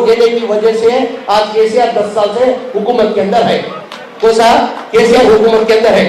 देने की वजह से आज केसीआर 10 साल से हुकूमत के अंदर है। कौन सा? केसीआर हुकूमत के अंदर है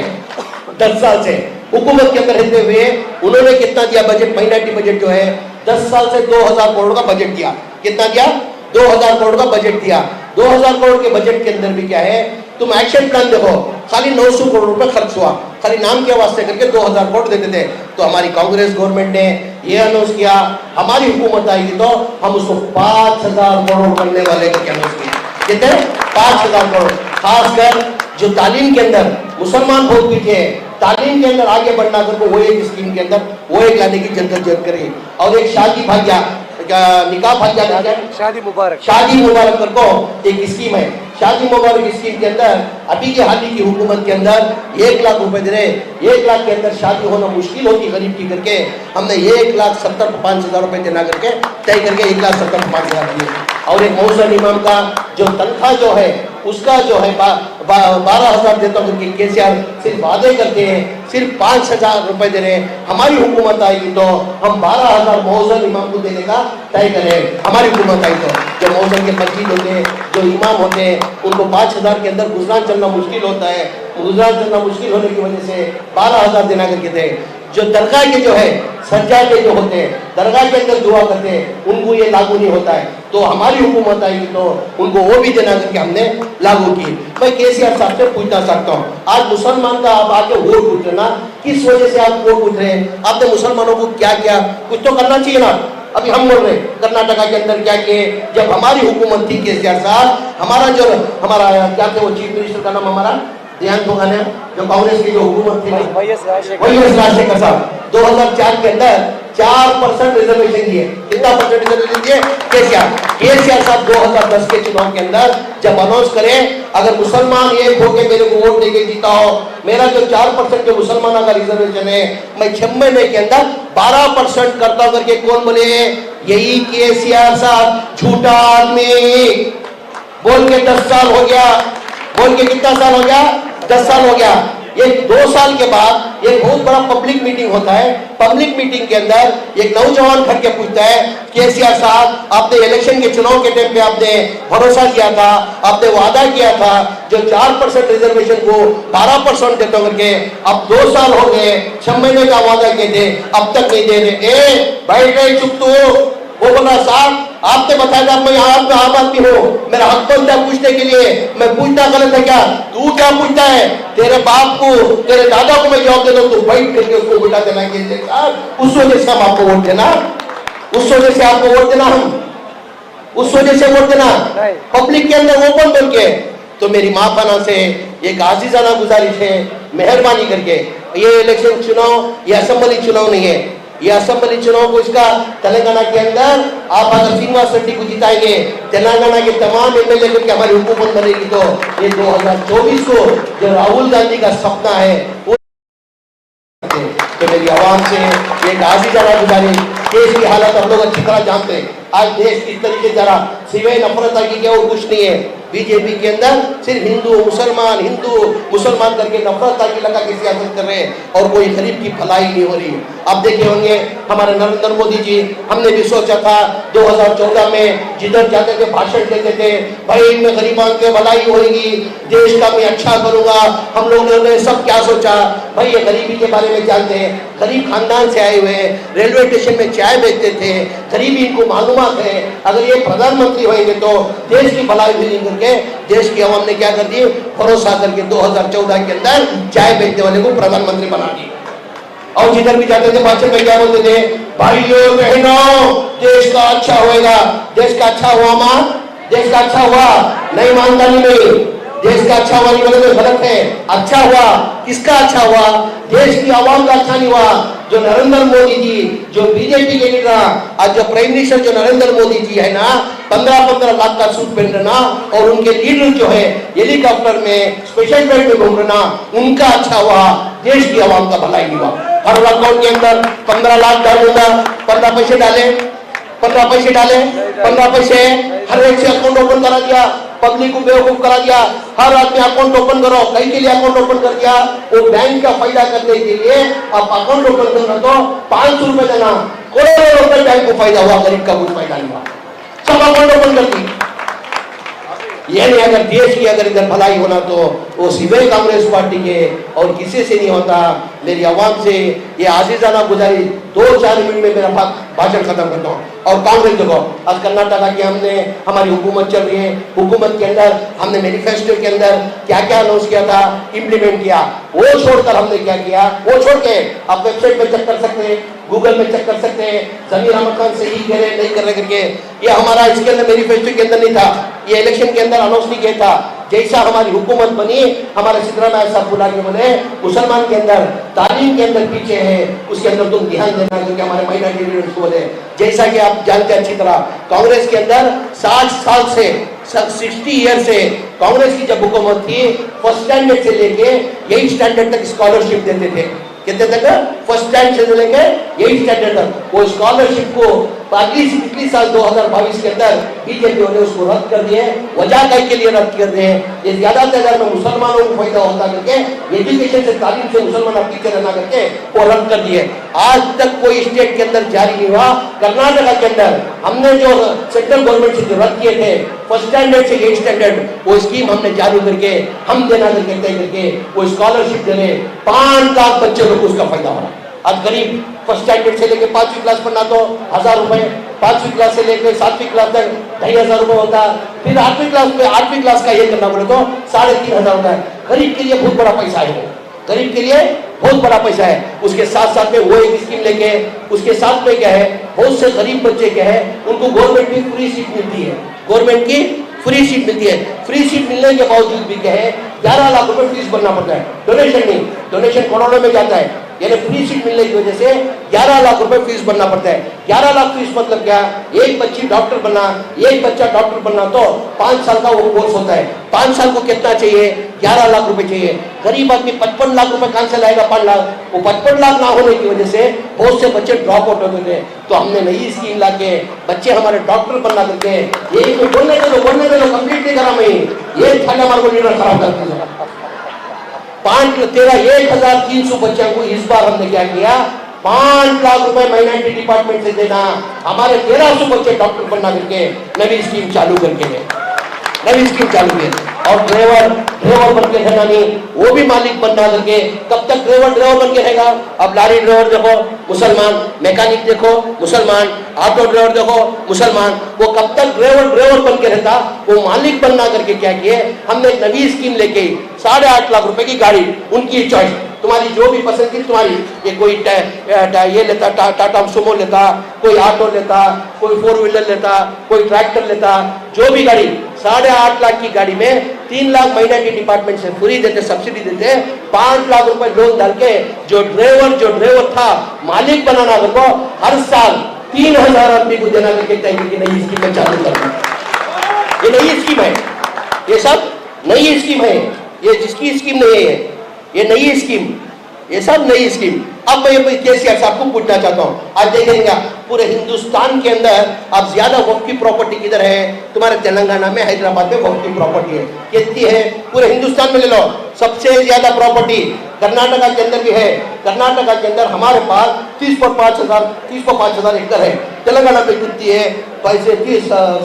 10 साल से। हुकूमत के अंदर रहते हुए उन्होंने कितना दिया बजट? माइनॉरिटी बजट जो है 10 साल से 2000 करोड़ का बजट दिया। कितना दिया? 2000 करोड़ का बजट दिया। 2000 करोड़ के बजट के अंदर भी क्या है, तुम एक्शन प्लान देखो, खाली 900 करोड़ रुपए खर्च हुआ, खाली नाम के वास्ते करके 2000 करोड़ देते थे। तो हमारी कांग्रेस गवर्नमेंट ने ये अनाउंस किया, हमारी हुकूमत आएगी तो हम उसको 5000 करोड़ करने वाले को अनाउंस किया। कितने? 5000 करोड़। खासकर जो तालीम के अंदर मुसलमान बहुत पीछे है, तालीम के अंदर आगे बढ़ना करके वो एक स्कीम के अंदर वो एक लाने की जद्दोजहद करी। और एक शादी भाग्य, निकाह भाग्य, शादी मुबारक करको एक स्कीम है। शादी मुबारक स्कीम के अंदर अभी के हाल ही की हुकूमत के अंदर 1 लाख रुपए दे रहे। 1 लाख के अंदर शादी होना मुश्किल होती गरीब की करके हमने 1,70,500 रुपए देना करके तय करके 1,70,500 दिए। और एक मौसम इमाम का जो तनख्वाह जो है उसका जो है 12,000 देता हूँ कि केसीआर सिर्फ वादे करते हैं, सिर्फ 5,000 रुपए दे रहे हैं। हमारी हुकूमत आएगी तो हम 12,000 मौजूद इमाम को देने का तय करें। हमारी हुकूमत आई तो जो मौजूद के मस्जिद होते हैं, जो इमाम होते हैं, उनको 5,000 के अंदर गुजरान चलना मुश्किल होता है। गुजरान चलना मुश्किल होने की वजह से 12,000 देना करके थे। जो दरगाह के जो है सज्जादे जो होते हैं, दरगाह के अंदर दुआ करते हैं, उनको ये लागू नहीं होता है। तो हमारी हुकूमत आएगी तो उनको वो भी देना करके हमने लागू की। मैं केसीआर साहब से पूछना चाहता हूँ, आज मुसलमान का आप आके वोट पूछ रहे ना, किस वजह से आप वोट पूछ रहे हैं? आपने मुसलमानों को क्या किया? कुछ तो करना चाहिए ना। अभी हम बोल रहे हैं कर्नाटका के अंदर क्या किए, जब हमारी हुकूमत थी केसीआर साहब, हमारा क्या थे वो चीफ मिनिस्टर का नाम हमारा ध्यान होगा ना, जो कांग्रेस की जो हुकूमत थी वाईएस राजशेखर साहब, 2004 के अंदर 4% रिजर्वेशन दिए। कितना परसेंट रिजर्वेशन दिए? केसीआर साहब 2010 के चुनाव के अंदर जब अनाउंस करें, अगर मुसलमान एक होके मेरे को वोट देके जीता हो, मेरा जो 4% जो मुसलमानों का रिजर्वेशन है, मैं 6 महीने के अंदर 12% करता करके कौन बोले? यही केसीआर साहब। झूठा आदमी बोल के 10 साल हो गया। बोल के कितना साल हो गया? 10 साल हो गया। ये 2 साल के बाद एक बहुत बड़ा पब्लिक मीटिंग होता है। पब्लिक मीटिंग के अंदर एक नौजवान खड़ के पूछता है, केसीआर साहब आपने इलेक्शन के चुनाव के टाइम पे आपने भरोसा किया था, आपने वादा किया था जो 4% रिजर्वेशन को 12% देता करके, अब 2 साल हो गए, 6 महीने का वादा किए थे, अब तक नहीं दे रहे। बैठ गए चुप तो। वो बोला साहब आपने बताया था मैं आम आदमी हूँ, मेरा हक बनता है पूछने के लिए, मैं पूछना गलत है क्या? तू क्या पूछता है? तेरे बाप को, तेरे दादा को मैं जवाब देता हूँ, तू बैठ करके उसको बिठा देना। उस वजह से हम आपको वोट देना, उस वजह से आपको वोट देना, हम उस वजह से वोट देना पब्लिक के अंदर ओपन करके। तो मेरी माँ बहना से एक आजीजाना गुजारिश है, मेहरबानी करके ये इलेक्शन चुनाव, ये असेंबली चुनाव नहीं है, ये असेंबली चुनाव को इसका तेलंगाना के अंदर आप अगर श्रीनिवास रेड्डी को जिताएंगे, तेलंगाना के तमाम एमएलए करके हमारी हुकूमत बनेगी, तो ये 2024 को जो राहुल गांधी का सपना है वो। तो मेरी आवाम से ये आजीजाना गुजारिश, देश की हालत हम लोग अच्छी तरह जानते हैं। आज देश किस तरीके जरा सिवाय नफरत की क्या और कुछ नहीं है। बीजेपी के अंदर सिर्फ हिंदू मुसलमान करके नफरत की लगा के सियासत कर रहे हैं और कोई गरीब की भलाई नहीं हो रही। अब देखे होंगे हमारे नरेंद्र मोदी जी, हमने भी सोचा था 2014 में जिधर जाते थे भाषण देते थे, भाई इनमें गरीबान के भलाई होगी, देश का मैं अच्छा करूंगा। हम लोगों ने सब क्या सोचा, भाई ये गरीबी के बारे में जानते हैं, गरीब खानदान से आए हुए हैं, रेलवे स्टेशन में चाय बेचते थे, गरीबी इनको मालूमात है। अगर ये प्रधानमंत्री होंगे तो देश की भलाई भी करके देश की आवाम ने क्या कर दी, भरोसा करके 2014 के अंदर चाय बेचने वाले को प्रधानमंत्री बना दी। और जिधर भी जाते थे भाषण में क्या बोलते थे, भाइयों बहनों देश का अच्छा होएगा। देश का अच्छा हुआ मां, देश का अच्छा हुआ नहीं मानता नहीं, देश का अच्छा हुआ नहीं बोले तो गलत है। अच्छा हुआ किसका अच्छा हुआ? देश की आवाम का अच्छा नहीं हुआ। जो नरेंद्र मोदी जी, जो बीजेपी के लीडर, आज जो प्राइम मिनिस्टर जो नरेंद्र मोदी जी है ना, 15-15 लाख का सूट पहन रहा, और उनके लीडर जो है हेलीकॉप्टर में स्पेशल फ्लाइट में घूम रहा, उनका अच्छा हुआ, देश की आवाम का भलाई नहीं हुआ। हर अकाउंट के अंदर 15 लाख डालूंगा, 15 पैसे डाले, 15 पैसे डाले, 15 पैसे हर एक से अकाउंट ओपन करा दिया, पब्लिक को बेवकूफ करा दिया। हर आदमी अकाउंट ओपन करो, कई के लिए अकाउंट ओपन कर दिया। वो बैंक का फायदा करने के लिए आप अकाउंट ओपन करना तो 500 रुपए देना, करोड़ों रुपए बैंक को फायदा हुआ, गरीब का कुछ फायदा नहीं हुआ। सब अकाउंट ओपन कर दी। ये नहीं, अगर देश की अगर इधर भलाई होना तो वो सीधे कांग्रेस पार्टी के और किसी से नहीं होता। मेरी आवाम से ये आजीजाना गुजारी 2-4 मिनट में मेरा भाषण खत्म करता हूँ। और कांग्रेस देखो, आज कर्नाटका की हमने हमारी हुकूमत चल रही है, हुकूमत के अंदर हमने मैनिफेस्टो के अंदर क्या क्या अनाउंस किया था, इम्प्लीमेंट किया। वो छोड़कर हमने क्या किया, वो छोड़ के आप वेबसाइट में चेक कर सकते हैं, गूगल में चेक कर सकते हैं, जमीर अहमद खान सही कह रहे नहीं कर रहे करके। ये हमारा इसके अंदर मैनिफेस्टो के अंदर नहीं था, ये इलेक्शन के अंदर अनाउंस नहीं किया था। जैसा हमारी हुकूमत बनी, हमारे सिद्धरामैया साहब बुला के बोले मुसलमान के अंदर तालीम के अंदर पीछे है, उसके अंदर तुम ध्यान देना, क्योंकि हमारे माइनॉरिटी लीडर्स को बोले। जैसा कि आप जानते हैं अच्छी तरह, कांग्रेस के अंदर 60 साल से 60 ईयर से कांग्रेस की जब हुकूमत थी, फर्स्ट स्टैंडर्ड से लेके 8 स्टैंडर्ड तक स्कॉलरशिप देते थे। कितने तक? फर्स्ट स्टैंडर्ड से लेके 8 स्टैंडर्ड तक। वो स्कॉलरशिप को पिछली साल 2022 के अंदर बीजेपी ने उसको रद्द कर दिए। वजह के लिए रद्द कर दिए, ये ज्यादा से ज्यादा मुसलमानों को फायदा होता करके, एजुकेशन से तालीम से मुसलमान पीछे रहना करके वो रद्द कर दिए। आज तक कोई स्टेट के अंदर जारी नहीं हुआ। कर्नाटका के अंदर हमने जो सेंट्रल गवर्नमेंट से जो रद्द किए थे फर्स्ट स्टैंडर्ड से 8 स्टैंडर्ड, वो स्कीम हमने चालू करके हम देना करके तय करके वो स्कॉलरशिप दे रहे। 5 लाख बच्चे लोग को उसका फायदा हो रहा है। आज गरीब फर्स्ट स्टैंडर्ड से लेके 5वीं क्लास पढ़ना तो 1000 रुपए, 5वीं क्लास से लेकर 7वीं क्लास तक 2500 रुपए होता है। फिर 8वीं क्लास का ये करना बोले तो 3500 होता है। गरीब के लिए बहुत बड़ा पैसा है, गरीब के लिए बहुत बड़ा पैसा है। उसके साथ साथ में वो एक स्कीम लेके, उसके साथ में क्या है, बहुत से गरीब बच्चे क्या है, उनको गवर्नमेंट की फ्री सीट मिलती है, गवर्नमेंट की फ्री सीट मिलती है। फ्री सीट मिलने के बावजूद भी क्या है, 11 लाख रुपए फीस भरना पड़ता है। डोनेशन नहीं, डोनेशन करोड़ों में जाता है, यानी फ्री सीट मिलने की वजह से 11 लाख रुपए फीस भरना पड़ता है। 11 लाख फीस मतलब क्या, एक बच्ची डॉक्टर बनना, एक बच्चा डॉक्टर बनना तो 5 साल का वो कोर्स होता है। 5 साल को कितना चाहिए, 11 लाख रुपए चाहिए। गरीब आदमी 55 लाख रुपए कहां से लाएगा, 5 लाख। वो 55 लाख ना होने की वजह से बहुत से बच्चे ड्रॉप आउट होते थे। तो हमने नई स्कीम ला के बच्चे हमारे डॉक्टर बनना करके, ये बोलने दे लो कंप्लीट नहीं करा मैं, ये थाने हमारे को लीडर खराब करते हैं। 13,300 बच्चों को इस बार हमने क्या किया, 5 लाख रुपए माइनॉरिटी डिपार्टमेंट से देना, हमारे 1300 बच्चे डॉक्टर बनना करके नवी स्कीम चालू करके है, नवी स्कीम चालू है। और ड्राइवर बन के रहना नहीं, वो भी मालिक बनना करके। कब तक ड्राइवर बन के रहेगा? अब लारी ड्राइवर देखो मुसलमान, मैकेनिक देखो मुसलमान, ऑटो ड्राइवर देखो मुसलमान। वो कब तक ड्राइवर बन के रहता? वो मालिक बनना करके क्या किए, हमने एक नवी स्कीम लेके 8.5 लाख रुपए की गाड़ी, उनकी चॉइस, तुम्हारी जो भी पसंद की तुम्हारी, ये कोई ये लेता, टाटा सुमो लेता, कोई ऑटो लेता, कोई 4 व्हीलर लेता, कोई ट्रैक्टर लेता, जो भी गाड़ी, 8.5 लाख की गाड़ी में 3 लाख माइनॉरिटी डिपार्टमेंट से फ्री देते, सब्सिडी देते। 5 लाख रुपए लोन डाल के जो ड्राइवर था मालिक बनाना को हर साल 3000 आदमी को देना करके तय की नई स्कीम में चालू करना। ये नई स्कीम है, ये सब नई स्कीम है, ये जिसकी स्कीम नहीं है, ये नई स्कीम, ये सब नई स्कीम। अब मैं ये केसीआर साहब को पूछना चाहता हूँ, आज देखेंगे पूरे हिंदुस्तान के अंदर अब ज्यादा वक्फ की प्रॉपर्टी किधर है? तुम्हारे तेलंगाना में, हैदराबाद में वक्फ की प्रॉपर्टी है। कितनी है? पूरे हिंदुस्तान में ले लो, सबसे ज्यादा प्रॉपर्टी कर्नाटका के अंदर भी है। कर्नाटका के अंदर हमारे पास 30.5 एकड़ है। तेलंगाना में कितनी है?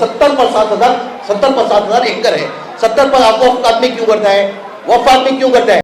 70 पर 7 हजार एकड़ है। 70 पर वक्फ आदमी क्यों करता है? वक्फ आदमी क्यों करता है?